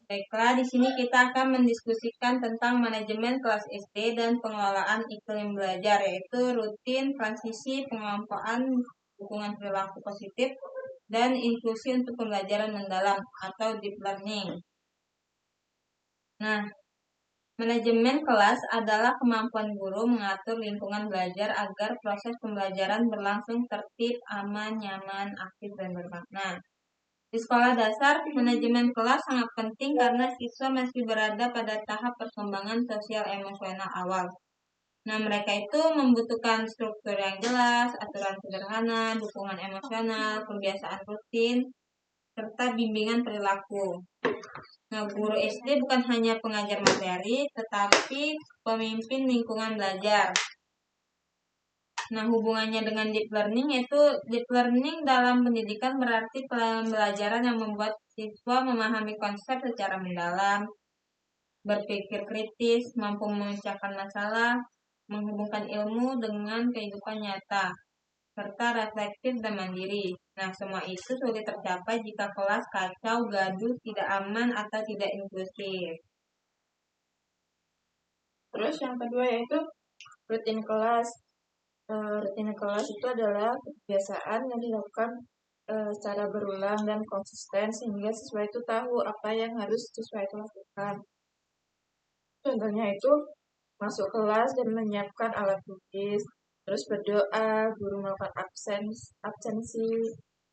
Baiklah, di sini kita akan mendiskusikan tentang manajemen kelas SD dan pengelolaan iklim belajar, yaitu rutin, transisi, pengelompokan, dukungan perilaku positif, dan inklusi untuk pembelajaran mendalam atau deep learning. Nah, manajemen kelas adalah kemampuan guru mengatur lingkungan belajar agar proses pembelajaran berlangsung tertib, aman, nyaman, aktif, dan bermakna. Di sekolah dasar, manajemen kelas sangat penting karena siswa masih berada pada tahap perkembangan sosial emosional awal. Nah, mereka itu membutuhkan struktur yang jelas, aturan sederhana, dukungan emosional, kebiasaan rutin, serta bimbingan perilaku. Nah, guru SD bukan hanya pengajar materi, tetapi pemimpin lingkungan belajar. Nah, hubungannya dengan deep learning yaitu deep learning dalam pendidikan berarti pembelajaran yang membuat siswa memahami konsep secara mendalam, berpikir kritis, mampu memecahkan masalah, menghubungkan ilmu dengan kehidupan nyata, serta reflektif dan mandiri. Nah, semua itu sulit tercapai jika kelas kacau, gaduh, tidak aman, atau tidak inklusif. Terus yang kedua yaitu rutin kelas. Rutin kelas itu adalah kebiasaan yang dilakukan secara berulang dan konsisten sehingga siswa itu tahu apa yang harus siswa itu lakukan. Contohnya itu masuk kelas dan menyiapkan alat tulis, terus berdoa, guru melakukan absensi,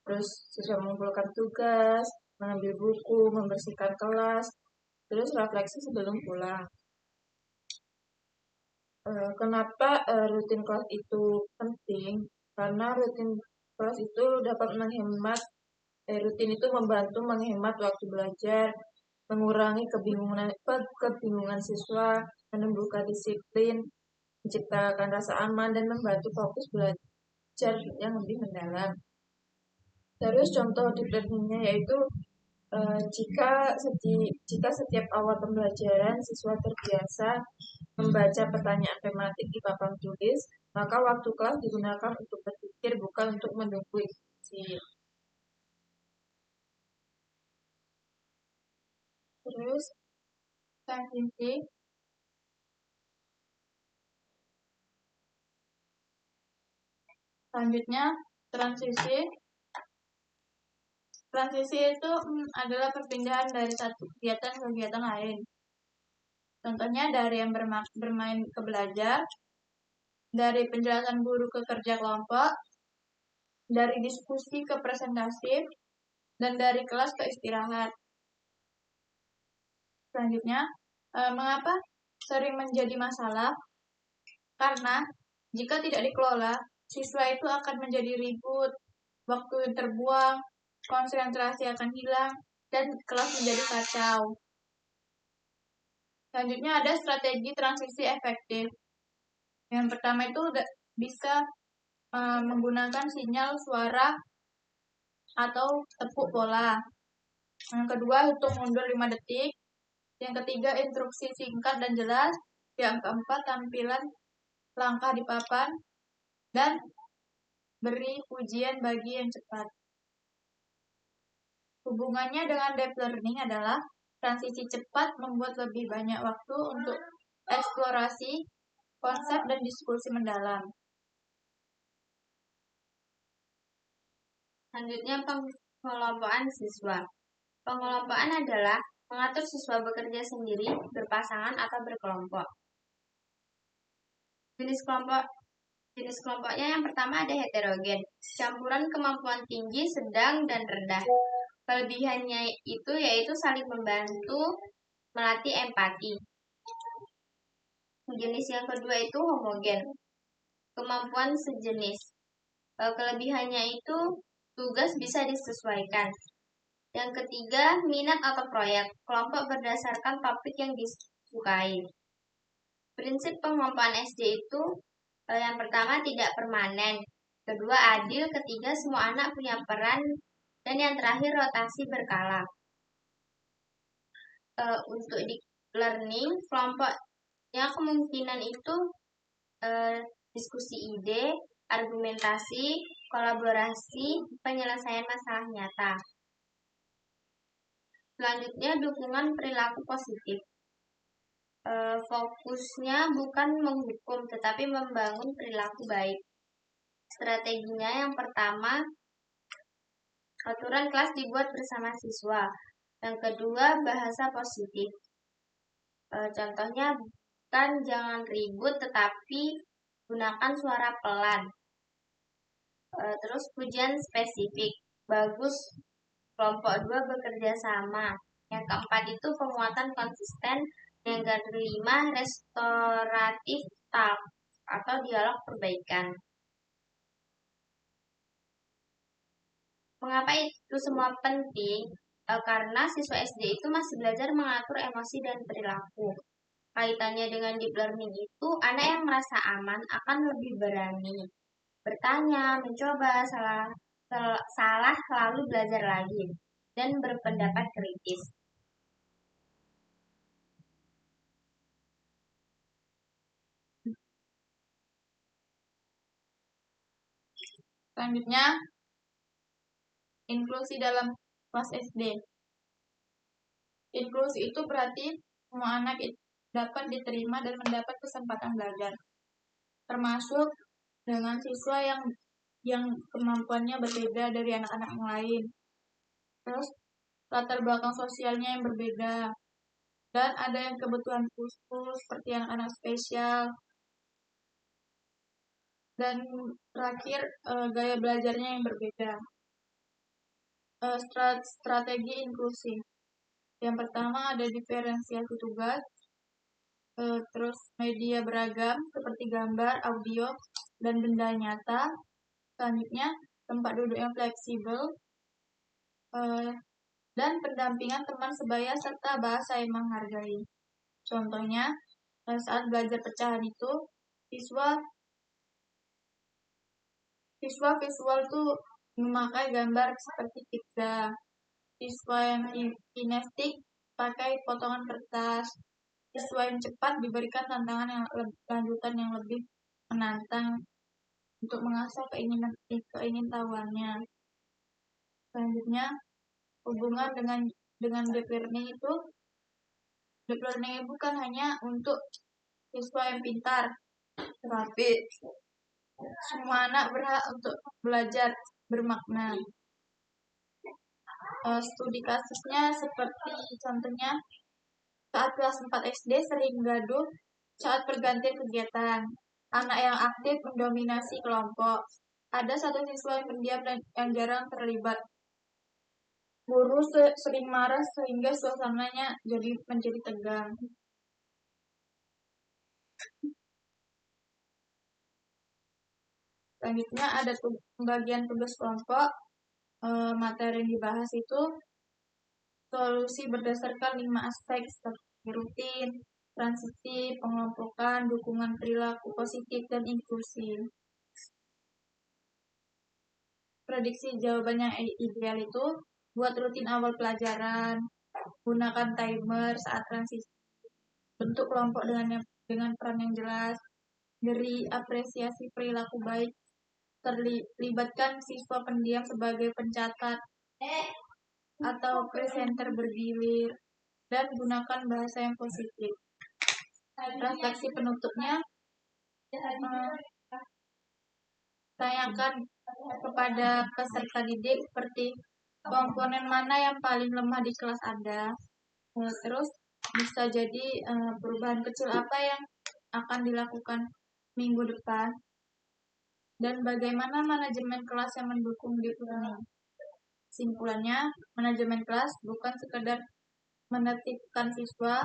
terus siswa mengumpulkan tugas, mengambil buku, membersihkan kelas, terus refleksi sebelum pulang. Kenapa rutin kelas itu penting? Karena rutin kelas itu dapat menghemat, rutin itu membantu menghemat waktu belajar, mengurangi kebingungan siswa, menumbuhkan disiplin, menciptakan rasa aman, dan membantu fokus belajar yang lebih mendalam. Terus contoh deep learning-nya yaitu jika setiap awal pembelajaran siswa terbiasa membaca pertanyaan tematik di papan tulis, maka waktu kelas digunakan untuk berpikir bukan untuk menunggu instruksi. Terus transisi selanjutnya transisi itu adalah perpindahan dari satu kegiatan ke kegiatan lain. Contohnya dari yang bermain ke belajar, dari penjelasan guru ke kerja kelompok, dari diskusi ke presentasi, dan dari kelas ke istirahat. Selanjutnya, mengapa sering menjadi masalah? Karena jika tidak dikelola, siswa itu akan menjadi ribut, waktu terbuang, konsentrasi akan hilang, dan kelas menjadi kacau. Selanjutnya ada strategi transisi efektif. Yang pertama itu bisa menggunakan sinyal suara atau tepuk bola. Yang kedua, hitung mundur 5 detik. Yang ketiga, instruksi singkat dan jelas. Yang keempat, tampilan langkah di papan. Dan beri ujian bagi yang cepat. Hubungannya dengan deep learning adalah transisi cepat membuat lebih banyak waktu untuk eksplorasi, konsep, dan diskusi mendalam. Selanjutnya, pengelompokan siswa. Pengelompokan adalah mengatur siswa bekerja sendiri, berpasangan, atau berkelompok. Jenis kelompoknya yang pertama ada heterogen, campuran kemampuan tinggi, sedang, dan rendah. Kelebihannya itu yaitu saling membantu, melatih empati. Jenis yang kedua itu homogen, kemampuan sejenis. Kelebihannya itu tugas bisa disesuaikan. Yang ketiga, minat atau proyek, kelompok berdasarkan topik yang disukai. Prinsip pengelompokan SD itu yang pertama tidak permanen, kedua adil, ketiga semua anak punya peran, dan yang terakhir rotasi berkala. Untuk deep learning, kelompoknya kemungkinan itu diskusi ide, argumentasi, kolaborasi, penyelesaian masalah nyata. Selanjutnya, dukungan perilaku positif. Fokusnya bukan menghukum, tetapi membangun perilaku baik. Strateginya yang pertama, aturan kelas dibuat bersama siswa. Yang kedua, bahasa positif. Contohnya, bukan jangan ribut, tetapi gunakan suara pelan. Terus pujian spesifik. Bagus, kelompok 2 bekerja sama. Yang keempat itu penguatan konsisten. Yang kelima, restoratif talk atau dialog perbaikan. Mengapa itu semua penting? Karena siswa SD itu masih belajar mengatur emosi dan perilaku. Kaitannya dengan deep learning itu, anak yang merasa aman akan lebih berani bertanya, mencoba, salah lalu belajar lagi, dan berpendapat kritis. Selanjutnya, inklusi dalam kelas SD. Inklusi itu berarti semua anak dapat diterima dan mendapat kesempatan belajar, termasuk dengan siswa yang kemampuannya berbeda dari anak-anak yang lain. Terus latar belakang sosialnya yang berbeda, dan ada yang kebutuhan khusus seperti anak-anak spesial. Dan terakhir gaya belajarnya yang berbeda. Strategi inklusi. Yang pertama ada diferensiasi tugas, terus media beragam seperti gambar, audio, dan benda nyata. Selanjutnya tempat duduk yang fleksibel, dan pendampingan teman sebaya serta bahasa yang menghargai. Contohnya saat belajar pecahan itu siswa visual tuh memakai gambar seperti pizza. Siswa yang kinestik pakai potongan kertas. Siswa yang cepat diberikan tantangan lanjutan yang lebih menantang untuk mengasah keingintahuannya. Selanjutnya, hubungan dengan deep learning itu, deep learning bukan hanya untuk siswa yang pintar, tetapi semua anak berhak untuk belajar bermakna. Studi kasusnya seperti contohnya saat kelas 4 SD sering gaduh saat pergantian kegiatan. Anak yang aktif mendominasi kelompok. Ada satu siswa yang pendiam dan yang jarang terlibat. Guru sering marah sehingga suasananya menjadi tegang. Selanjutnya ada pembagian tugas kelompok. Materi yang dibahas itu solusi berdasarkan 5 aspek seperti rutin, transisi, pengelompokan, dukungan perilaku positif, dan inklusi. Prediksi jawaban yang ideal itu buat rutin awal pelajaran, gunakan timer saat transisi, bentuk kelompok dengan peran yang jelas, beri apresiasi perilaku baik, terlibatkan siswa pendiam sebagai pencatat atau presenter bergilir, dan gunakan bahasa yang positif. Refleksi penutupnya, tanyakan kepada peserta didik seperti komponen mana yang paling lemah di kelas Anda. Terus bisa jadi perubahan kecil apa yang akan dilakukan minggu depan, dan bagaimana manajemen kelas yang mendukung deep learning. Simpulannya, manajemen kelas bukan sekedar menertibkan siswa.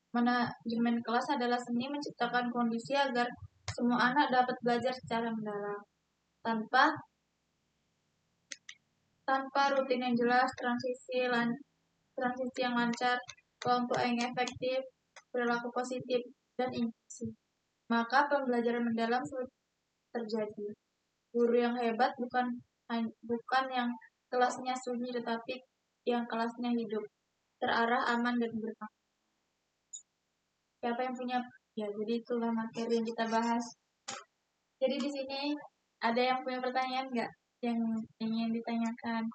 Manajemen kelas adalah seni menciptakan kondisi agar semua anak dapat belajar secara mendalam. Tanpa rutin yang jelas, transisi yang lancar, kelompok yang efektif, perilaku positif, dan inklusi, maka pembelajaran mendalam sulit terjadi. Guru yang hebat bukan yang kelasnya sunyi, tetapi yang kelasnya hidup, terarah, aman, dan bermakna. Siapa yang punya? Ya, jadi itulah materi yang kita bahas. Jadi di sini ada yang punya pertanyaan nggak? Yang ingin ditanyakan?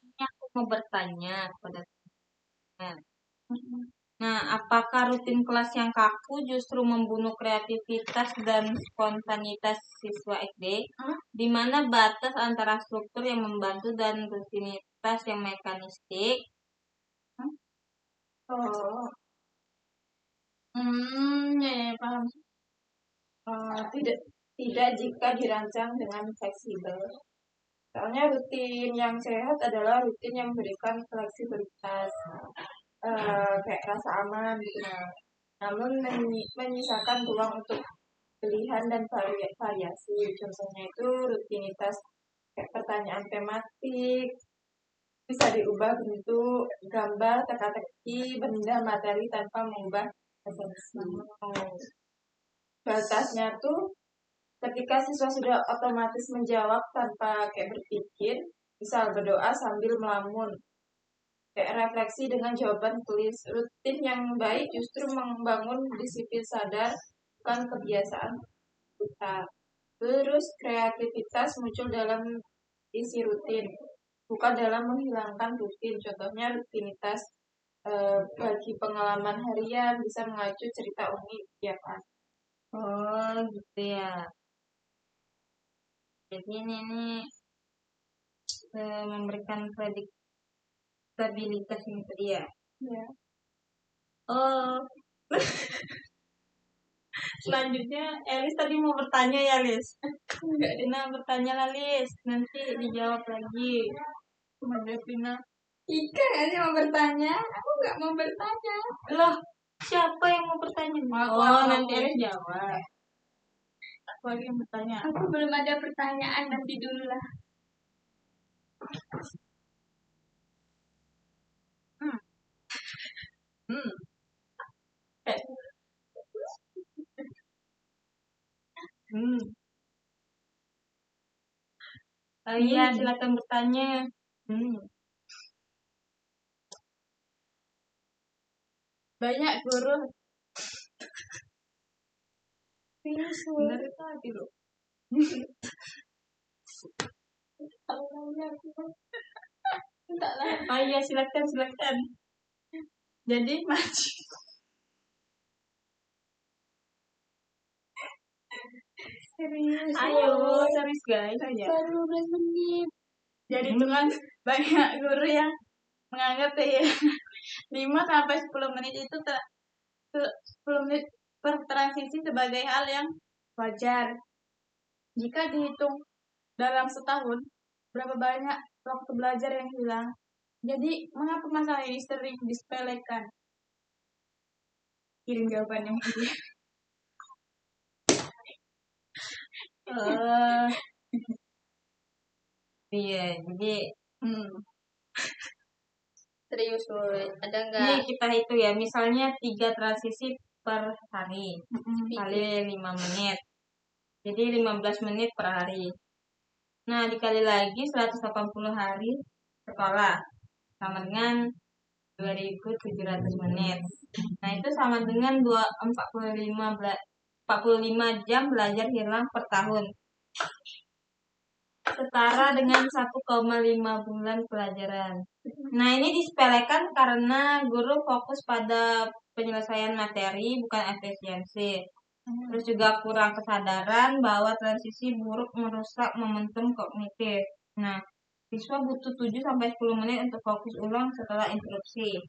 Ini aku mau bertanya kepada teman. Nah, apakah rutin kelas yang kaku justru membunuh kreativitas dan spontanitas siswa SD? Di mana batas antara struktur yang membantu dan rutinitas yang mekanistik? Oh, ya, paham. Tidak jika dirancang dengan fleksibel. Soalnya rutin yang sehat adalah rutin yang memberikan fleksibilitas, kayak rasa aman gitu. Namun menyisakan ruang untuk pilihan dan variasi. Contohnya itu rutinitas kayak pertanyaan tematik, bisa diubah bentuk gambar, teka-teki, benda, materi tanpa mengubah esensi. Batasnya tuh ketika siswa sudah otomatis menjawab tanpa kayak berpikir, misal berdoa sambil melamun, kayak refleksi dengan jawaban tulis. Rutin yang baik justru membangun disiplin sadar, bukan kebiasaan kita. Terus kreativitas muncul dalam isi rutin, bukan dalam menghilangkan rutin. Contohnya rutinitas bagi pengalaman harian bisa mengacu cerita unik tiap hari. Oh, gitu ya. Jadi ini memberikan predictabilitas ini tadi ya. Ya. Oh, selanjutnya Elis tadi mau bertanya ya, Lis? Enggak, Dina bertanya lah, Lis. Nanti dijawab lagi. Cuma Devina. Ika aja mau bertanya, aku nggak mau bertanya. Loh, siapa yang mau bertanya? Nanti Elis jawab. Aku lagi yang bertanya. Aku belum ada pertanyaan, nanti dulu lah. Hmm. Iya, silakan bertanya. Banyak guru. Benar itu tadi loh. Oh iya, silakan. Jadi maju. Serius. Ayo, serius guys. Baru 12 menit. Jadi itu kan banyak guru yang menganggap ya 5 sampai 10 menit itu 10 menit per transisi sebagai hal yang wajar. Jika dihitung dalam setahun, berapa banyak waktu belajar yang hilang? Jadi, mengapa masalah ini sering disepelekan? Kirim jawaban yang ini. Iya, jadi Serius, ada ini nggak? kita hitung ya, misalnya 3 transisi per hari, kali 5 menit. Jadi 15 menit per hari. Nah, dikali lagi 180 hari sekolah, sama dengan 2.700 menit. Nah, itu sama dengan 45 jam belajar hilang per tahun. Setara dengan 1,5 bulan pelajaran. Nah, ini disepelekan karena guru fokus pada penyelesaian materi, bukan efisiensi. Terus juga kurang kesadaran bahwa transisi buruk merusak momentum kognitif. Nah, siswa butuh 7-10 menit untuk fokus ulang setelah interupsi.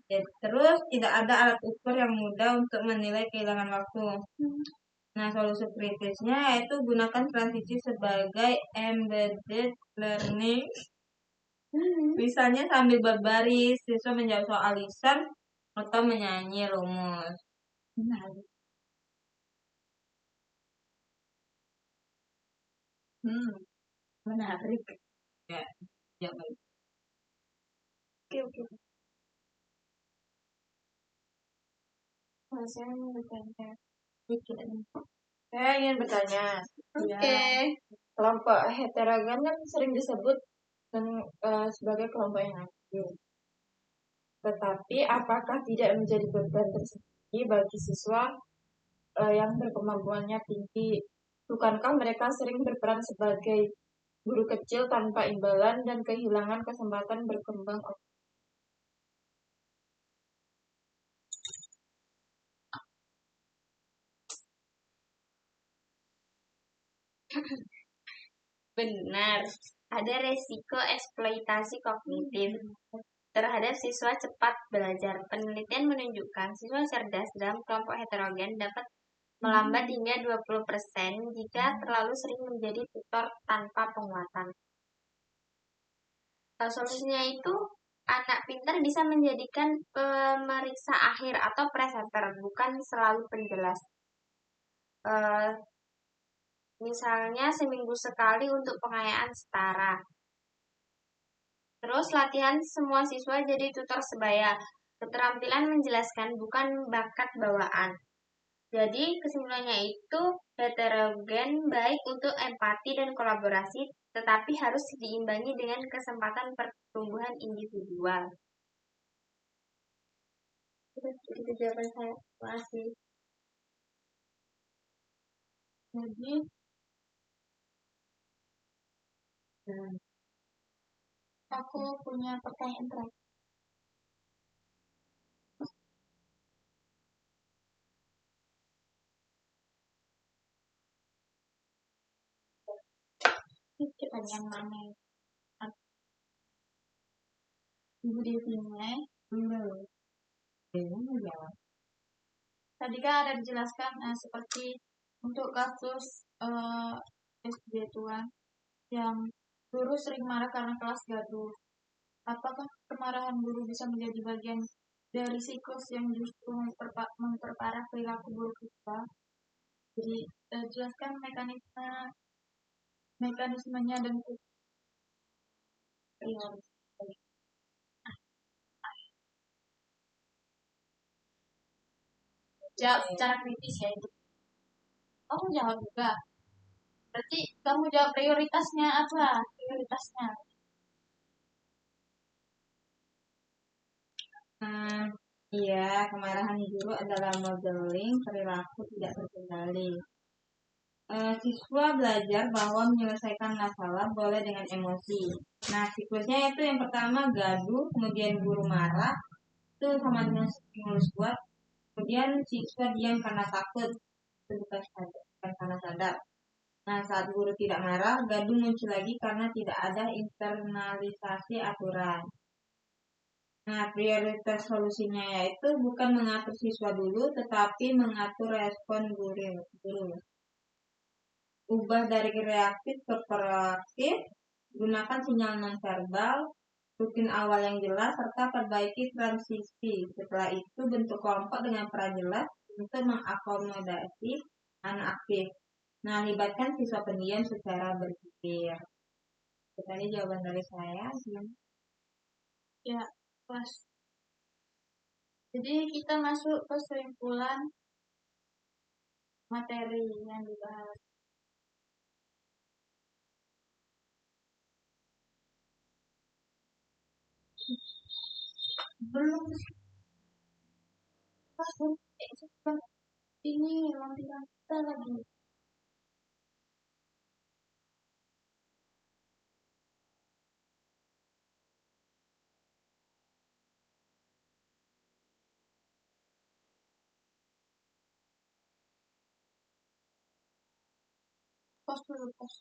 Ya, terus tidak ada alat ukur yang mudah untuk menilai kehilangan waktu. Nah, solusi kritisnya yaitu gunakan transisi sebagai embedded learning. Misalnya sambil berbaris, siswa menjawab soal lisan atau menyanyi rumus. Menarik. Ya, baik. Oke. Saya ingin bertanya. Saya ingin bertanya. Oke. Kelompok heterogen kan sering disebut sebagai kelompok yang aktif. Tetapi apakah tidak menjadi beban tersendiri bagi siswa yang berkemampuannya tinggi? Bukankah mereka sering berperan sebagai guru kecil tanpa imbalan dan kehilangan kesempatan berkembang? Benar, ada resiko eksploitasi kognitif terhadap siswa cepat belajar. Penelitian menunjukkan siswa cerdas dalam kelompok heterogen dapat melambat hingga 20% jika terlalu sering menjadi tutor tanpa penguatan. Solusinya itu, anak pintar bisa menjadikan pemeriksa akhir atau presenter, bukan selalu penjelas. Misalnya seminggu sekali untuk pengayaan setara. Terus latihan semua siswa jadi tutor sebaya. Keterampilan menjelaskan bukan bakat bawaan. Jadi kesimpulannya itu heterogen baik untuk empati dan kolaborasi, tetapi harus diimbangi dengan kesempatan pertumbuhan individual. Itu jawaban saya. Terima kasih. Jadi, aku punya pertanyaan terakhir. Pertanyaan mana? Ibu Devinya belum. Tadi kan ada dijelaskan seperti untuk kasus SD Tuan yang guru sering marah karena kelas gaduh. Apakah kemarahan guru bisa menjadi bagian dari siklus yang justru memperparah perilaku buruk kita? Jadi jelaskan mekanismenya dan jawab secara kritis ya itu. Kamu jawab juga. Berarti kamu jawab prioritasnya apa? Prioritasnya. Iya, kemarahan guru adalah modeling perilaku tidak terkendali. Siswa belajar bahwa menyelesaikan masalah boleh dengan emosi. Nah, siklusnya itu yang pertama gaduh, kemudian guru marah, itu sama dengan stimulus kuat. Kemudian siswa diam karena takut, itu bukan karena sadar. Nah, saat guru tidak marah, gaduh muncul lagi karena tidak ada internalisasi aturan. Nah, prioritas solusinya yaitu bukan mengatur siswa dulu, tetapi mengatur respon guru. Ubah dari reaktif ke proaktif, gunakan sinyal nonverbal, rutin awal yang jelas, serta perbaiki transisi. Setelah itu, bentuk kelompok dengan peran jelas untuk mengakomodasi anak aktif. Nah, libatkan siswa pendiam secara berpikir. Tadi jawaban dari saya. Ya, pas. Jadi kita masuk ke kesimpulan materi yang dibahas. Belum. Ini lampiran kita lagi. Pos dulu, pos.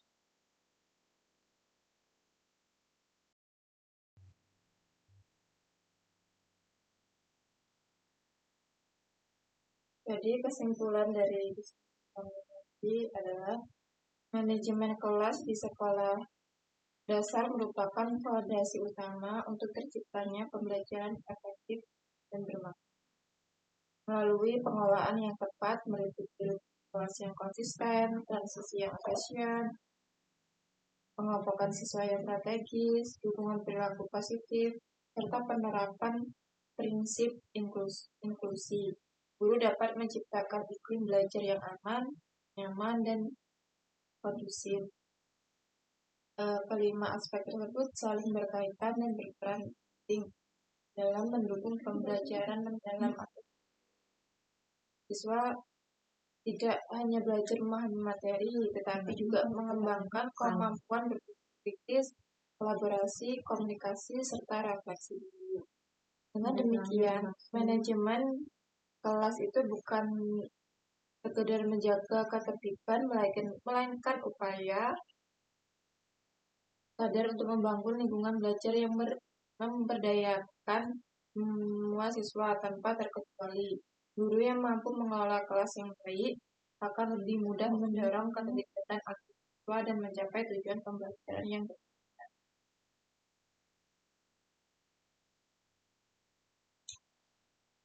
Jadi kesimpulan dari diskusi adalah manajemen kelas di sekolah dasar merupakan fondasi utama untuk terciptanya pembelajaran efektif dan bermakna. Melalui pengelolaan yang tepat, meliputi kelas yang konsisten, transisi yang efisien, pengelompokan siswa yang strategis, dukungan perilaku positif, serta penerapan prinsip inklusi. Guru dapat menciptakan iklim belajar yang aman, nyaman, dan kondusif. Kelima aspek tersebut saling berkaitan dan berperan penting dalam mendukung pembelajaran mendalam siswa tidak hanya belajar memahami materi, tetapi juga mengembangkan kemampuan berpikir kritis, kolaborasi, komunikasi, serta refleksi diri. Dengan demikian, manajemen kelas itu bukan sekedar menjaga ketertiban, melainkan upaya sadar untuk membangun lingkungan belajar yang memberdayakan semua siswa tanpa terkecuali. Guru yang mampu mengelola kelas yang baik akan lebih mudah mendorong keterlibatan aktif siswa dan mencapai tujuan pembelajaran yang baik.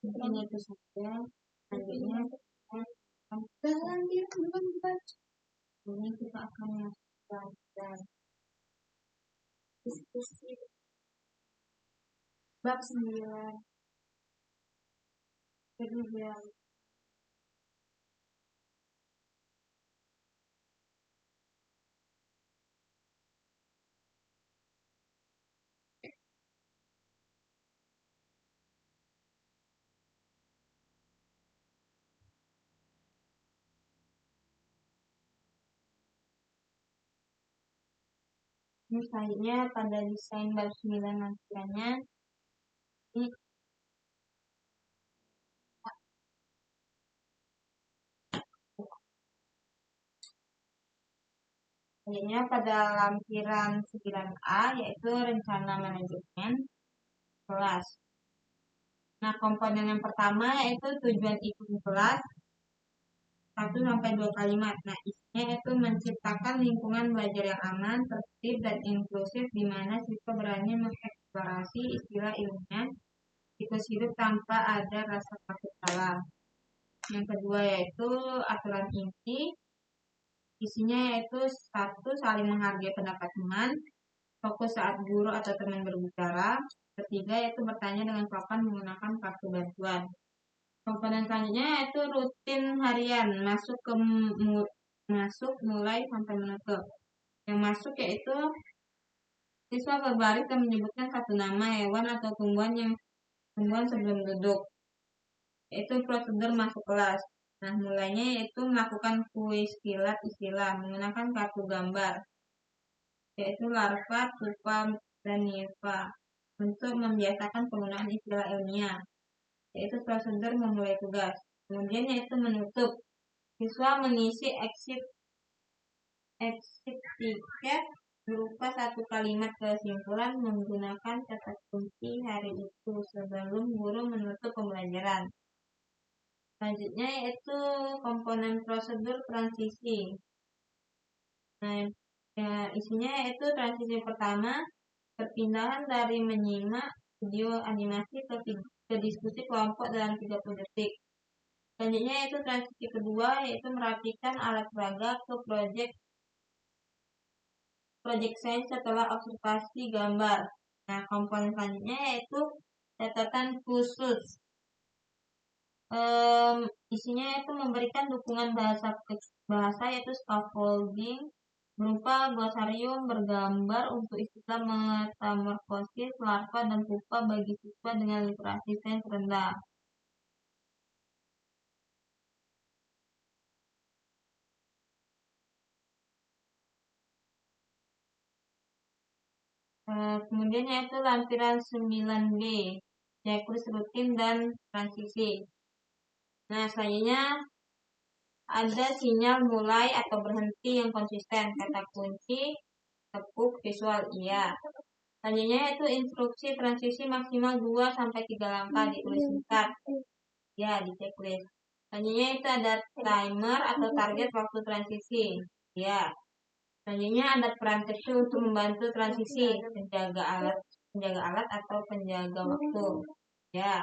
Mungkin itu saja. Selanjutnya ini kita akan belajar Diskusi bab 9. kegiatan. Misalnya pada desain bab 9 nantinya ini selanjutnya pada lampiran 9A yaitu rencana manajemen kelas. Nah, komponen yang pertama yaitu tujuan ikut kelas 1-2 kalimat. Nah, isinya itu menciptakan lingkungan belajar yang aman, tertib, dan inklusif di mana siswa berani mengeksplorasi istilah ilmiah, siklus hidup tanpa ada rasa takut salah. Yang kedua yaitu aturan inti, isinya yaitu 1. Saling menghargai pendapat teman, fokus saat guru atau teman berbicara. Ketiga yaitu bertanya dengan sopan menggunakan kartu bantuan. Komponen selanjutnya yaitu rutin harian, masuk mulai sampai menutup. Yang masuk yaitu siswa berbaris dan menyebutkan satu nama hewan atau tumbuhan sebelum duduk. Yaitu prosedur masuk kelas. Nah, mulainya yaitu melakukan kuis kilat istilah menggunakan kartu gambar, yaitu larva, pupa, dan niva, untuk membiasakan penggunaan istilah ilmiah, yaitu prosedur memulai tugas. Kemudian yaitu menutup. Siswa mengisi exit tiket berupa 1 kalimat kesimpulan menggunakan kata kunci hari itu sebelum guru menutup pembelajaran. Selanjutnya yaitu komponen prosedur transisi. Nah, isinya yaitu transisi pertama, perpindahan dari menyimak video animasi ke diskusi kelompok dalam 30 detik. Selanjutnya yaitu transisi kedua, yaitu merapikan alat peraga ke project science setelah observasi gambar. Nah, komponen selanjutnya yaitu catatan khusus. Isinya itu memberikan dukungan bahasa yaitu scaffolding berupa glosarium bergambar untuk istilah metamorfosis, larva, dan pupa bagi siswa dengan literasi sains rendah. Kemudian yaitu lampiran 9B, checklist rutin dan transisi. Nah, selanjutnya ada sinyal mulai atau berhenti yang konsisten, kata kunci, tepuk, visual, iya. Selanjutnya yaitu instruksi transisi maksimal 2-3 langkah ditulis singkat, ya, di checklist. Selanjutnya itu ada timer atau target waktu transisi, ya. Selanjutnya ada peran kecil untuk membantu transisi, penjaga alat atau penjaga waktu, ya.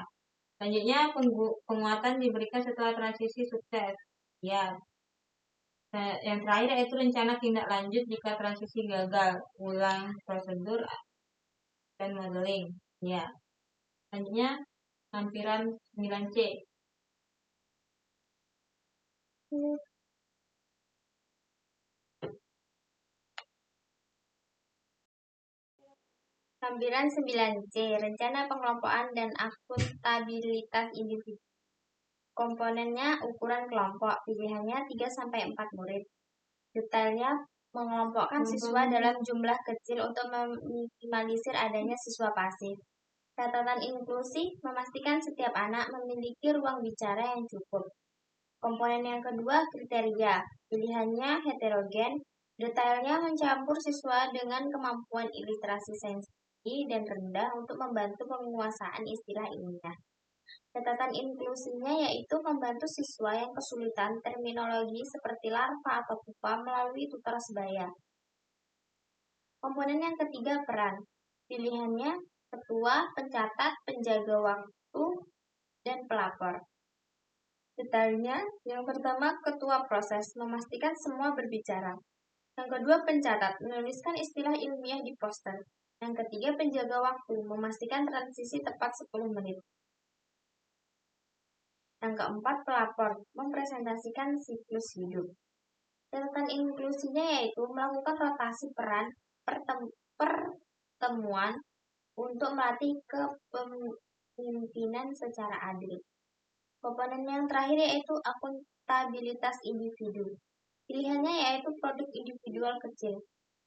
Selanjutnya penguatan diberikan setelah transisi sukses, ya. Yang terakhir yaitu rencana tindak lanjut jika transisi gagal, ulang prosedur dan modeling, ya. Selanjutnya lampiran 9C. Lampiran 9C, rencana pengelompokan dan akuntabilitas individu. Komponennya ukuran kelompok, pilihannya 3-4 murid. Detailnya mengelompokkan siswa dalam jumlah kecil untuk meminimalisir adanya siswa pasif. Catatan inklusi memastikan setiap anak memiliki ruang bicara yang cukup. Komponen yang kedua, kriteria. Pilihannya heterogen. Detailnya mencampur siswa dengan kemampuan iliterasi sensitif dan rendah untuk membantu penguasaan istilah ilmiah. Catatan inklusinya yaitu membantu siswa yang kesulitan terminologi seperti larva atau pupa melalui tutor sebaya. Komponen yang ketiga, peran. Pilihannya ketua, pencatat, penjaga waktu, dan pelapor. Detailnya, yang pertama ketua proses, memastikan semua berbicara. Yang kedua pencatat, menuliskan istilah ilmiah di poster. Yang ketiga penjaga waktu, memastikan transisi tepat 10 menit. Yang keempat pelapor, mempresentasikan siklus hidup. Catatan inklusinya yaitu melakukan rotasi peran pertemuan untuk melatih kepemimpinan secara adil. Komponen yang terakhir yaitu akuntabilitas individu. Pilihannya yaitu produk individual kecil.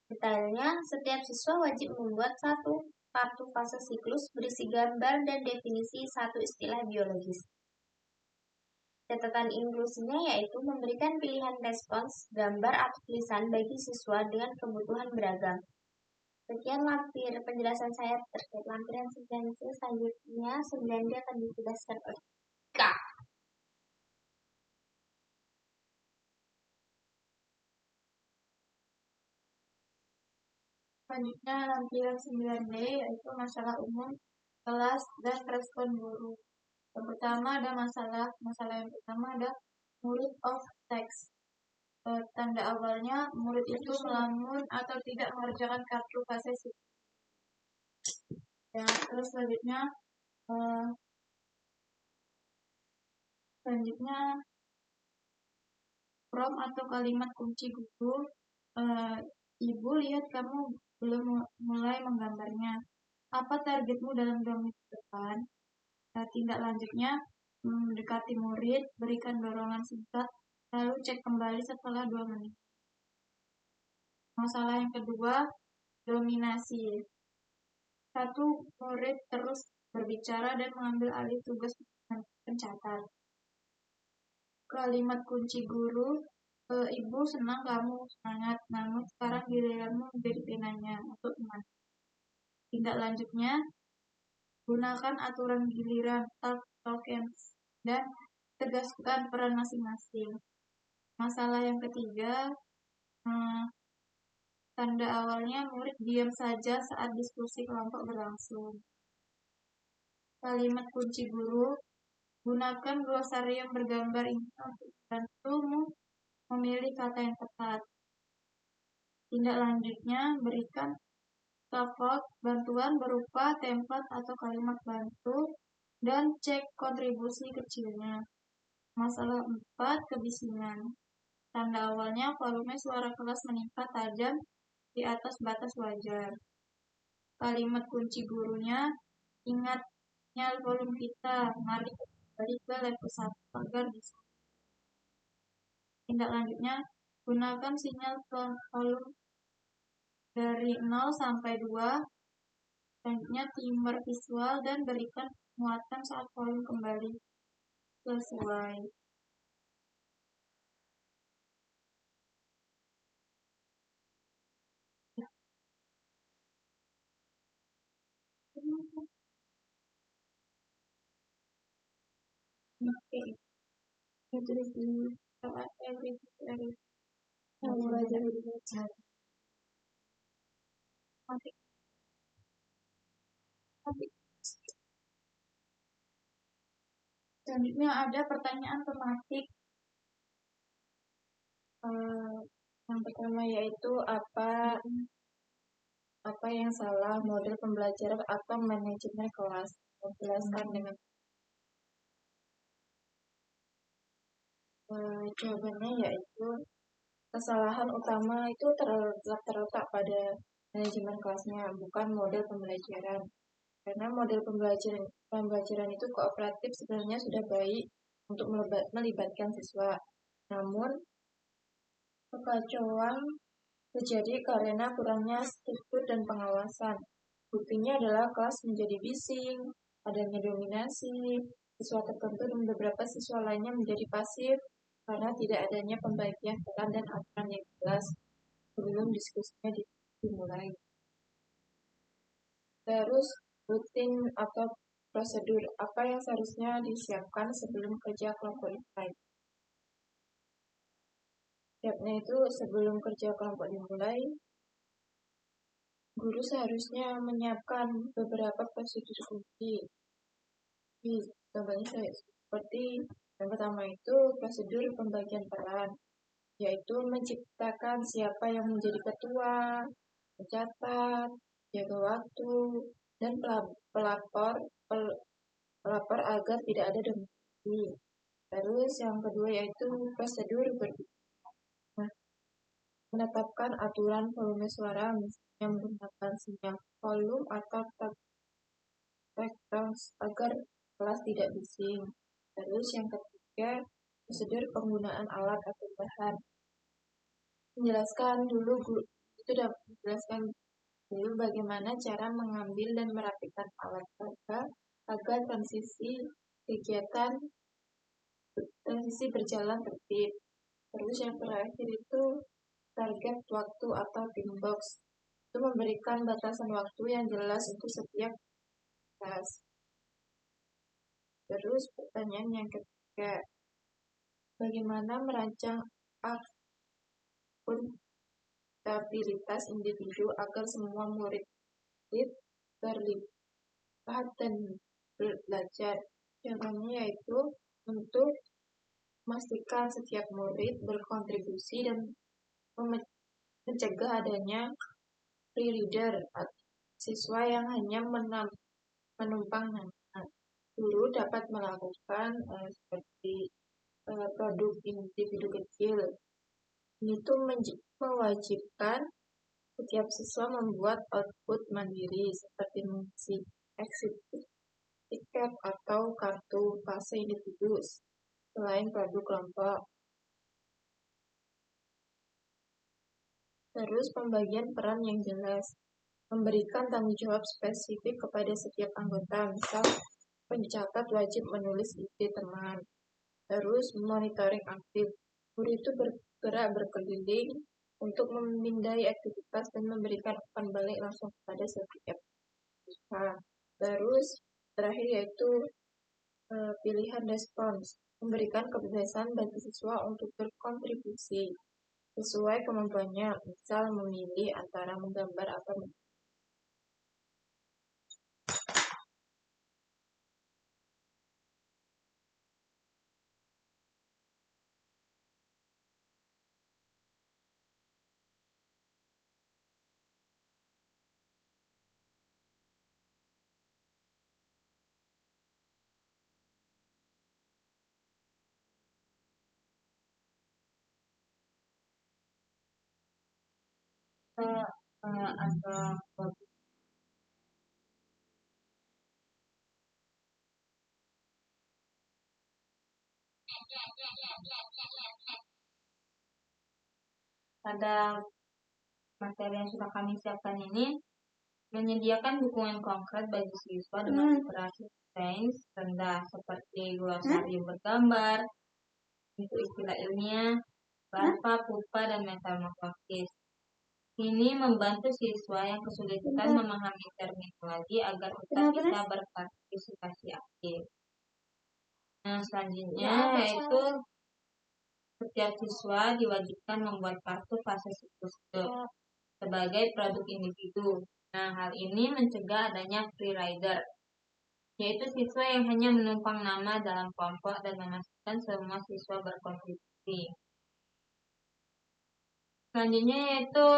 Detailnya, setiap siswa wajib membuat satu kartu fase siklus berisi gambar dan definisi satu istilah biologis. Catatan inklusinya yaitu memberikan pilihan respons, gambar atau tulisan bagi siswa dengan kebutuhan beragam. Sekian lampir penjelasan saya terkait lampiran 9C. Selanjutnya 9D akan dijelaskan oleh Kak. Selanjutnya lampiran 9D yaitu masalah umum, kelas, dan respon guru. Yang pertama ada masalah yang pertama ada murid of text. Tanda awalnya murid itu melamun atau tidak mengerjakan kartu fase siklus. Ya, terus selanjutnya prompt atau kalimat kunci guru. Ibu lihat kamu belum mulai menggambarnya. Apa targetmu dalam 2 menit ke depan? Tindak lanjutnya mendekati murid, berikan dorongan singkat, lalu cek kembali setelah 2 menit. Masalah yang kedua, dominasi. 1. Murid terus berbicara dan mengambil alih tugas pencatat. Kalimat kunci guru, Ibu senang kamu semangat, namun sekarang giliranmu menjadi penanya untuk teman. Tindak lanjutnya, gunakan aturan giliran tokens dan tegaskan peran masing-masing. Masalah yang ketiga, tanda awalnya murid diam saja saat diskusi kelompok berlangsung. Kalimat kunci guru, gunakan glosarium bergambar ini untuk membantumu memilih kata yang tepat. Tindak lanjutnya, berikan scaffold bantuan berupa template atau kalimat bantu dan cek kontribusi kecilnya. Masalah 4, kebisingan. Tanda awalnya volume suara kelas meningkat tajam di atas batas wajar. Kalimat kunci gurunya, ingat sinyal volume kita, mari kembali ke level 1 agar bisa. Tindak lanjutnya, gunakan sinyal volume dari 0 sampai 2. Selanjutnya timer visual dan berikan penguatan saat volume kembali sesuai. Oke, terus di every mulai dari baca. Oke. Selanjutnya ada pertanyaan tematik. Yang pertama yaitu apa yang salah model pembelajaran atau manajemen kelas? Menjelaskan dengan jawabannya yaitu kesalahan utama itu terletak pada manajemen kelasnya, bukan model pembelajaran. Karena model pembelajaran itu kooperatif sebenarnya sudah baik, untuk melibatkan siswa. Namun, kekacauan terjadi karena kurangnya struktur dan pengawasan. Buktinya adalah kelas menjadi bising, adanya dominasi, siswa tertentu dan beberapa siswa lainnya menjadi pasif karena tidak adanya pembagian peran dan aturan yang jelas sebelum diskusinya dimulai. Terus rutin atau prosedur apa yang seharusnya disiapkan sebelum kerja kelompok dimulai. Stepnya itu sebelum kerja kelompok dimulai, guru seharusnya menyiapkan beberapa prosedur kunci. Contohnya seperti yang pertama itu prosedur pembagian peran, yaitu menciptakan siapa yang menjadi ketua, pencatat, jaga waktu, dan pelapor agar tidak ada dominasi. Terus yang kedua yaitu prosedur menetapkan aturan volume suara, misalnya menggunakan sinyal volume atau tone agar kelas tidak bising. Terus yang ketiga, prosedur penggunaan alat atau bahan. Menjelaskan dulu bagaimana cara mengambil dan merapikan alat agar transisi berjalan tertib. Terus yang terakhir itu target waktu atau tim box. Itu memberikan batasan waktu yang jelas untuk setiap kelas. Terus pertanyaan yang ketiga, bagaimana merancang akuntabilitas individu agar semua murid terlibat dan belajar. Contohnya yaitu untuk memastikan setiap murid berkontribusi dan mencegah adanya free reader atau siswa yang hanya menumpang nama. Guru dapat melakukan seperti produk individu kecil. Ini tuh mewajibkan setiap siswa membuat output mandiri seperti mengisi exit tiket atau kartu fase individu selain produk kelompok. Terus pembagian peran yang jelas, memberikan tanggung jawab spesifik kepada setiap anggota, misal pencatat wajib menulis ide teman. Terus monitoring aktif, guru itu bergerak berkeliling untuk memindai aktivitas dan memberikan umpan balik langsung kepada setiap siswa. Terus terakhir yaitu pilihan respons, memberikan kebebasan bagi siswa untuk berkontribusi sesuai kemampuannya, misal memilih antara menggambar atau pada materi yang sudah kami siapkan ini menyediakan dukungan konkret bagi siswa dengan literasi sains rendah seperti glosarium bergambar, itu istilah ilmiah, larva, pupa, dan metamorfosis. Ini membantu siswa yang kesulitan memahami terminologi agar tetap bisa berpartisipasi aktif. Nah, selanjutnya yaitu setiap siswa diwajibkan membuat kartu fase siklus sebagai produk individu. Nah, hal ini mencegah adanya free rider, yaitu siswa yang hanya menumpang nama dalam kelompok dan memastikan semua siswa berkontribusi. Selanjutnya yaitu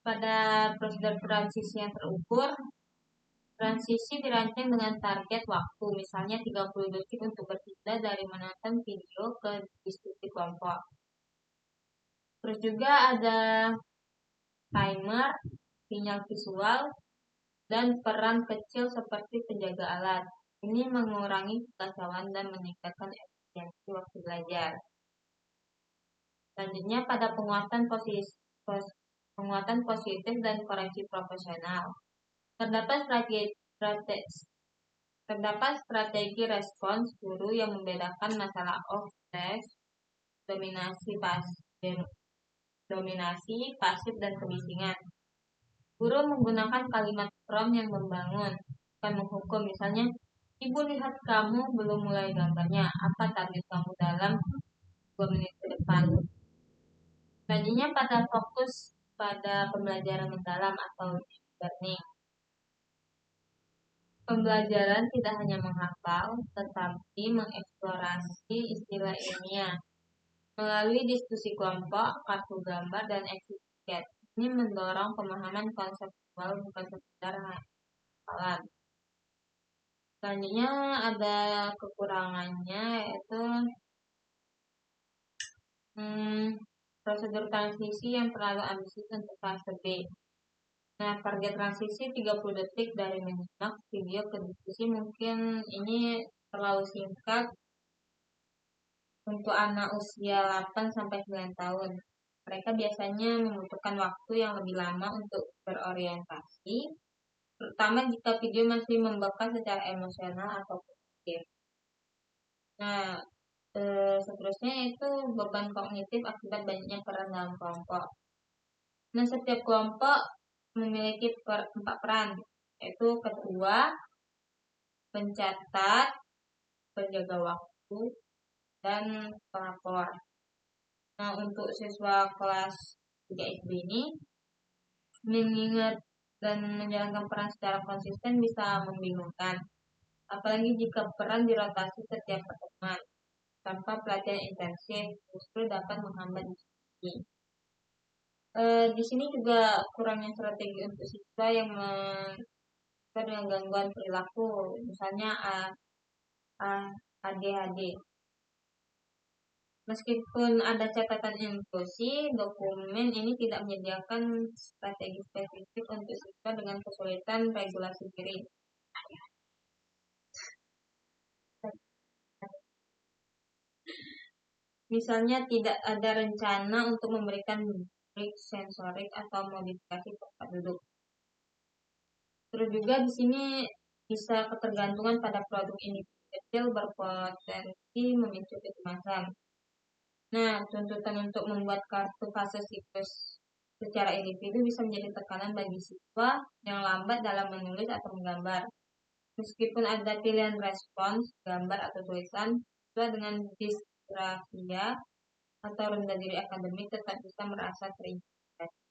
pada prosedur transisi yang terukur, transisi dirancang dengan target waktu, misalnya 30 detik untuk berpindah dari menonton video ke diskusi kelompok. Terus juga ada timer, sinyal visual, dan peran kecil seperti penjaga alat. Ini mengurangi kekacauan dan meningkatkan efisiensi waktu belajar. Selanjutnya pada penguatan positif dan koreksi profesional. Terdapat strategi respons guru yang membedakan masalah off-stress, dominasi, pasif, dan kebisingan. Guru menggunakan kalimat prompt yang membangun, bukan menghukum. Misalnya, Ibu lihat kamu belum mulai gambarnya. Apa target kamu dalam 2 menit ke depan? Selanjutnya pada fokus pada pembelajaran mendalam atau learning. Pembelajaran tidak hanya menghafal, tetapi mengeksplorasi istilah ilmiah. Melalui diskusi kelompok, kartu gambar, dan etiket, ini mendorong pemahaman konseptual bukan sekedar hafalan. Selanjutnya ada kekurangannya yaitu prosedur transisi yang terlalu ambisius untuk fase B. Nah, target transisi 30 detik dari menyimak video ke diskusi mungkin ini terlalu singkat untuk anak usia 8-9 tahun. Mereka biasanya membutuhkan waktu yang lebih lama untuk berorientasi, terutama jika video masih membekas secara emosional atau kognitif. Nah, seterusnya itu beban kognitif akibat banyaknya peran dalam kelompok. Nah, setiap kelompok memiliki 4 peran, yaitu ketua, pencatat, penjaga waktu, dan pelapor. Nah, untuk siswa kelas 3 SD ini, mengingat dan menjalankan peran secara konsisten bisa membingungkan. Apalagi jika peran dirotasi setiap pertemuan. Tanpa pelatihan intensif, justru dapat menghambat diskusi. Di sini juga kurangnya strategi untuk siswa yang dengan gangguan perilaku, misalnya ADHD. Meskipun ada catatan inklusi, dokumen ini tidak menyediakan strategi spesifik untuk siswa dengan kesulitan regulasi diri. Misalnya tidak ada rencana untuk memberikan break sensorik atau modifikasi tempat duduk. Terus juga di sini bisa ketergantungan pada produk individu kecil berpotensi memicu kecemasan. Nah, tuntutan untuk membuat kartu fase siklus secara individu bisa menjadi tekanan bagi siswa yang lambat dalam menulis atau menggambar. Meskipun ada pilihan respons, gambar atau tulisan, siswa dengan disgrafia atau rendah diri akademik tetap bisa merasa terinspirasi.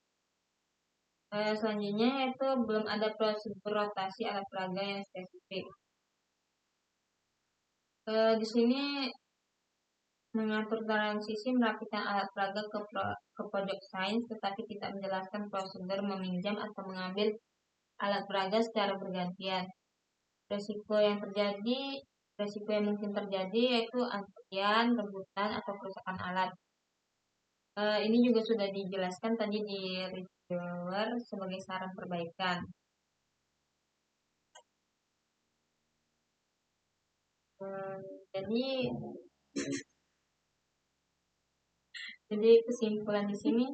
Selanjutnya yaitu belum ada prosedur rotasi alat peraga yang spesifik. Di sini mengatur transisi merapikan alat peraga ke pojok sains, tetapi tidak menjelaskan prosedur meminjam atau mengambil alat peraga secara bergantian. Resiko yang mungkin terjadi yaitu antrian, rebutan, atau kerusakan alat. Ini juga sudah dijelaskan tadi di reviewer sebagai saran perbaikan. Jadi kesimpulan di sini,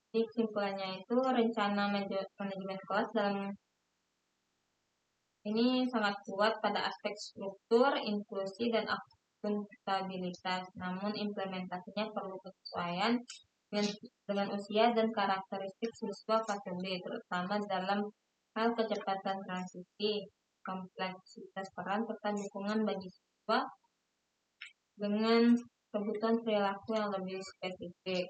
jadi kesimpulannya itu rencana manajemen kelas dalam ini sangat kuat pada aspek struktur, inklusi, dan akuntabilitas. Namun implementasinya perlu kesesuaian dengan usia dan karakteristik siswa fase B, terutama dalam hal kecepatan transisi, kompleksitas peran, serta dukungan bagi siswa dengan kebutuhan perilaku yang lebih spesifik.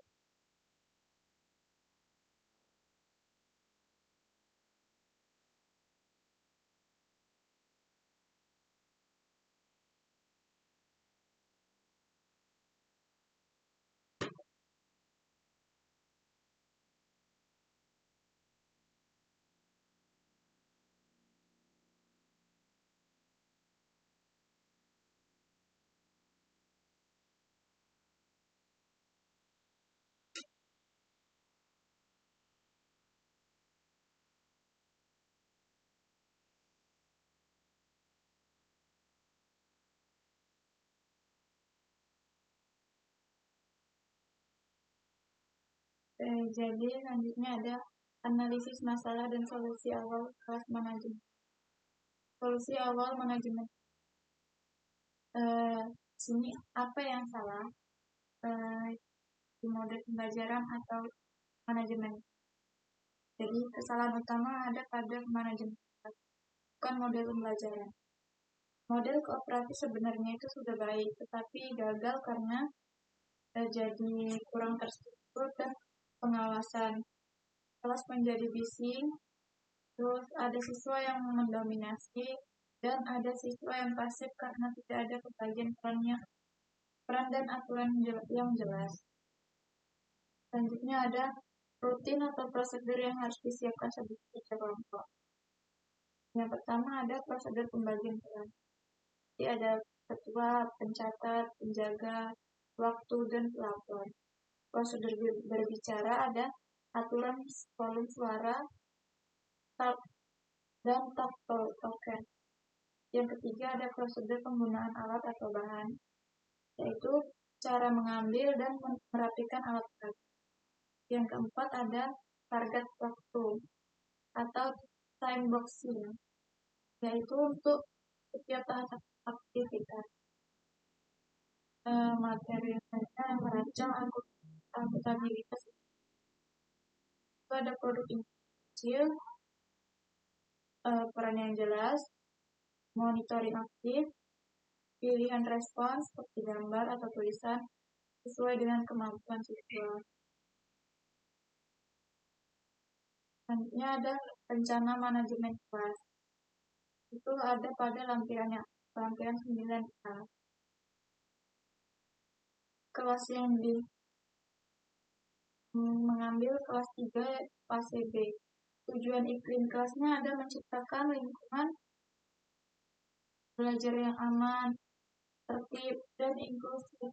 Jadi selanjutnya ada analisis masalah dan solusi awal kelas manajemen. Solusi awal manajemen. Sini apa yang salah di model pembelajaran atau manajemen? Jadi kesalahan utama ada pada manajemen, bukan model pembelajaran. Model kooperatif sebenarnya itu sudah baik, tetapi gagal karena jadi kurang terstruktur dan pengawasan. Kelas menjadi bising, terus ada siswa yang mendominasi, dan ada siswa yang pasif karena tidak ada pembagian peran dan aturan yang jelas. Selanjutnya ada rutin atau prosedur yang harus disiapkan sebelum kerja kelompok. Yang pertama ada prosedur pembagian peran. Jadi ada ketua, pencatat, penjaga, waktu, dan pelapor. Prosedur berbicara ada aturan volume suara, dan token. Yang ketiga ada prosedur penggunaan alat atau bahan, yaitu cara mengambil dan merapikan alat. Yang keempat ada target waktu atau time boxing, yaitu untuk setiap tahap aktivitas. Materi yang merancang akuntabilitas itu ada produk kecil, peran yang jelas, monitoring aktif, pilihan respons seperti gambar atau tulisan sesuai dengan kemampuan siswa. Selanjutnya ada rencana manajemen kelas. Itu ada pada lampiran 9A. Kelas yang mengambil kelas 3 fase B. Tujuan iklim kelasnya ada menciptakan lingkungan belajar yang aman, tertib, dan inklusif,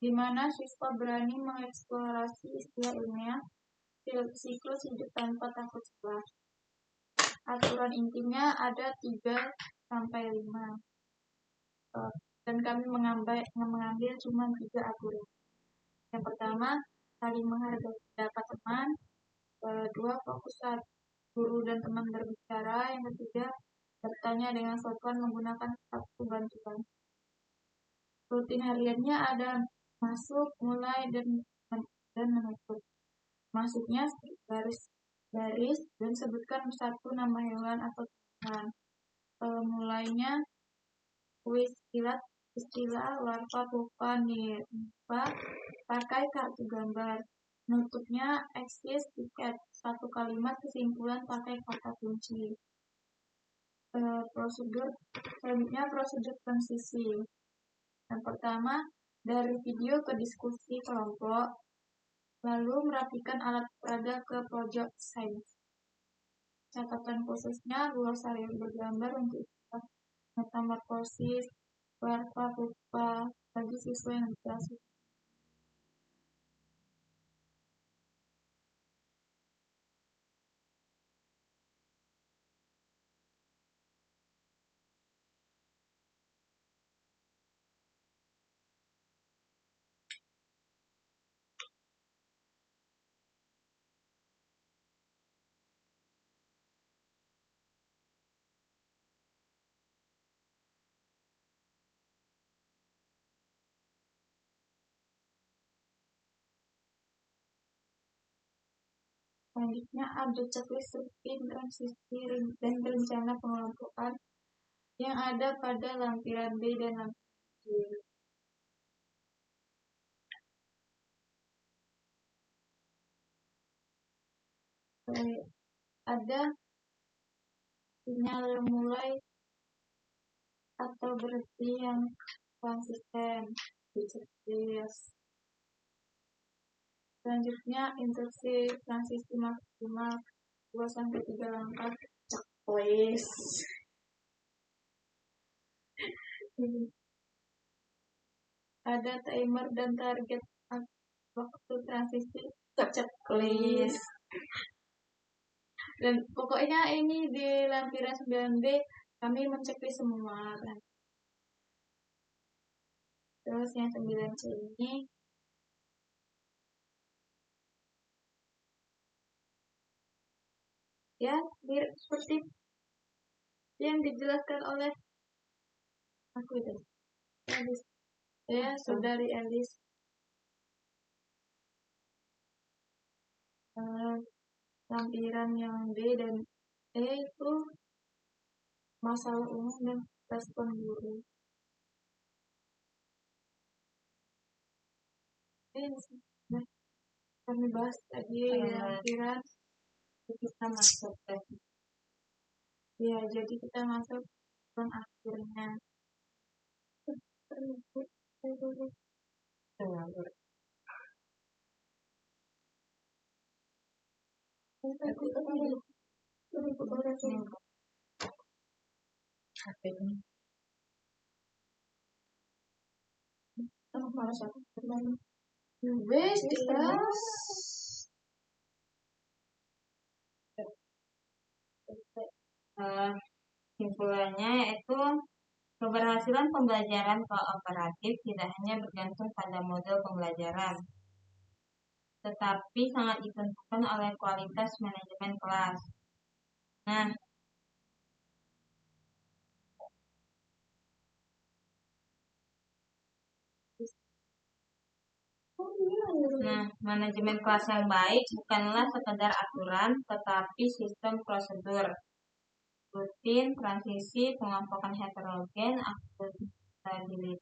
di mana siswa berani mengeksplorasi istilah ilmiah, siklus hidup tanpa takut salah. Aturan intinya ada 3-5. Dan kami mengambil cuma 3 aturan. Yang pertama, saling menghargai pendapat teman. Kedua, fokus saat guru dan teman berbicara. Yang ketiga, bertanya dengan sopan menggunakan kartu bantuan. Rutin hariannya ada masuk, mulai, dan menutup. Masuknya baris dan sebutkan satu nama hewan atau tumbuhan. Mulainya kuis istilah larva, pupa, nimfa, pakai kartu gambar. Nutupnya eksis tiket, satu kalimat kesimpulan pakai kata kunci. Selanjutnya prosedur transisi. Yang pertama, dari video ke diskusi kelompok, lalu merapikan alat peraga ke pojok sains. Catatan khususnya glosari bergambar untuk metamorfosis, larva, pupa, bagi siswa yang dikasih. Selanjutnya ada checklist rutin transisi dan rencana pengelompokan yang ada pada lampiran B dan lampiran C. Ada sinyal mulai atau berhenti yang konsisten di checklist. Selanjutnya instruksi transisi maksimal 2-3 langkah checklist. Ada timer dan target waktu transisi checklist. Dan pokoknya ini di lampiran 9B kami menceklis semua kan. Terus yang 9C ini Ya, seperti yang dijelaskan oleh aku itu. Elis. Ya, saudari Elis. Lampiran yang D dan E itu masalah umum dan respon guru. Nah, kami bahas tadi lampiran. Kita masuk ke Ya, jadi kita masuk ke akhirnya. Simpulannya yaitu keberhasilan pembelajaran kooperatif tidak hanya bergantung pada model pembelajaran, tetapi sangat ditentukan oleh kualitas manajemen kelas. Nah, manajemen kelas yang baik bukanlah sekedar aturan, tetapi sistem prosedur, rutin, transisi, pengelompokan heterogen, akuntabilitas,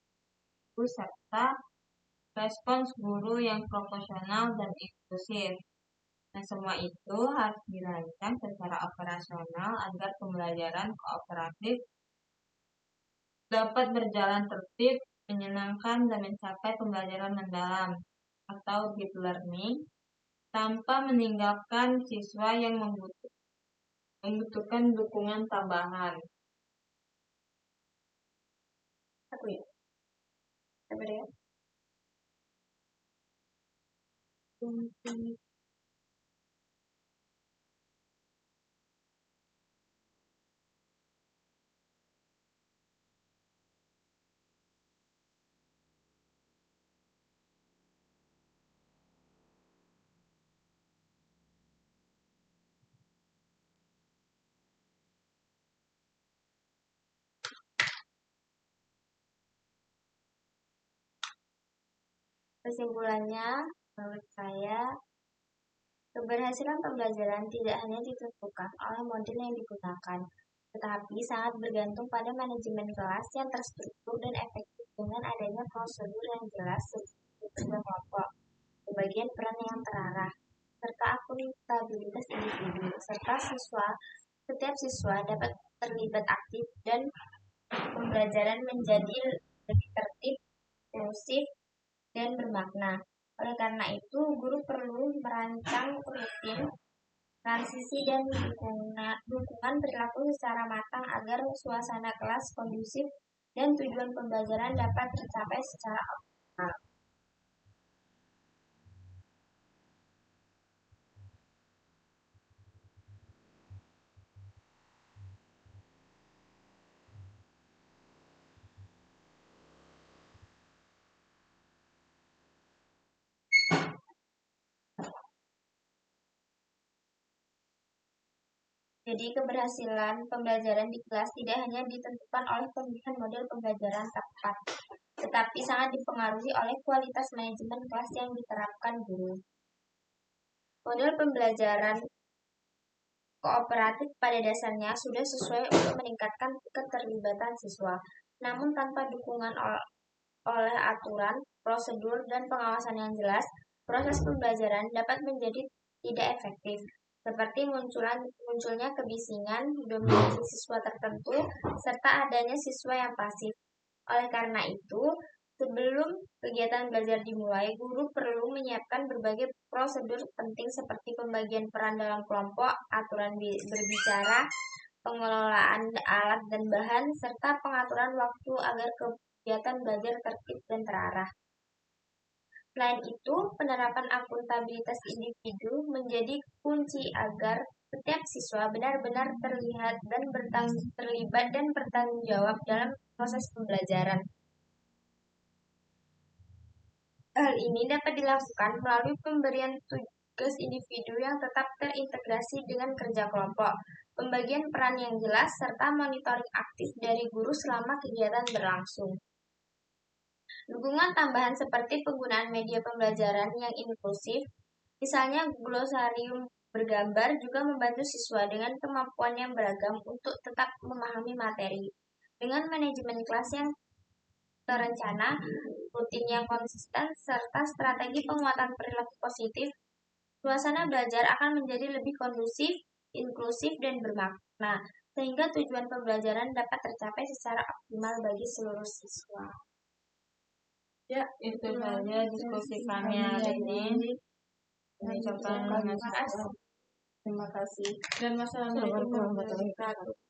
serta respons guru yang proporsional dan inklusif. Nah, semua itu harus dirancang secara operasional agar pembelajaran kooperatif dapat berjalan tertib, menyenangkan, dan mencapai pembelajaran mendalam atau deep learning tanpa meninggalkan siswa yang membutuhkan dukungan tambahan. Aku ya. Sabar ya. Kesimpulannya, menurut saya, keberhasilan pembelajaran tidak hanya ditentukan oleh model yang digunakan, tetapi sangat bergantung pada manajemen kelas yang terstruktur dan efektif dengan adanya prosedur yang jelas sebagai kelompok, pembagian peran yang terarah, serta akuntabilitas individu, serta setiap siswa dapat terlibat aktif dan pembelajaran menjadi lebih tertib, inklusif, dan bermakna. Oleh karena itu, guru perlu merancang rutin, transisi, dan dukungan perilaku secara matang agar suasana kelas kondusif dan tujuan pembelajaran dapat tercapai secara optimal. Jadi keberhasilan pembelajaran di kelas tidak hanya ditentukan oleh pemilihan model pembelajaran tepat, tetapi sangat dipengaruhi oleh kualitas manajemen kelas yang diterapkan guru. Model pembelajaran kooperatif pada dasarnya sudah sesuai untuk meningkatkan keterlibatan siswa, namun tanpa dukungan oleh aturan, prosedur, dan pengawasan yang jelas, proses pembelajaran dapat menjadi tidak efektif, seperti munculnya kebisingan, dominasi siswa tertentu, serta adanya siswa yang pasif. Oleh karena itu, sebelum kegiatan belajar dimulai, guru perlu menyiapkan berbagai prosedur penting seperti pembagian peran dalam kelompok, aturan berbicara, pengelolaan alat dan bahan, serta pengaturan waktu agar kegiatan belajar tertib dan terarah. Selain itu, penerapan akuntabilitas individu menjadi kunci agar setiap siswa benar-benar terlibat dan bertanggung jawab dalam proses pembelajaran. Hal ini dapat dilakukan melalui pemberian tugas individu yang tetap terintegrasi dengan kerja kelompok, pembagian peran yang jelas, serta monitoring aktif dari guru selama kegiatan berlangsung. Dukungan tambahan seperti penggunaan media pembelajaran yang inklusif, misalnya glosarium bergambar, juga membantu siswa dengan kemampuan yang beragam untuk tetap memahami materi. Dengan manajemen kelas yang terencana, rutin yang konsisten, serta strategi penguatan perilaku positif, suasana belajar akan menjadi lebih kondusif, inklusif, dan bermakna, sehingga tujuan pembelajaran dapat tercapai secara optimal bagi seluruh siswa. Ya, itu saja diskusi kami hari ini. Terima kasih. Dan wassalamualaikum warahmatullahi wabarakatuh.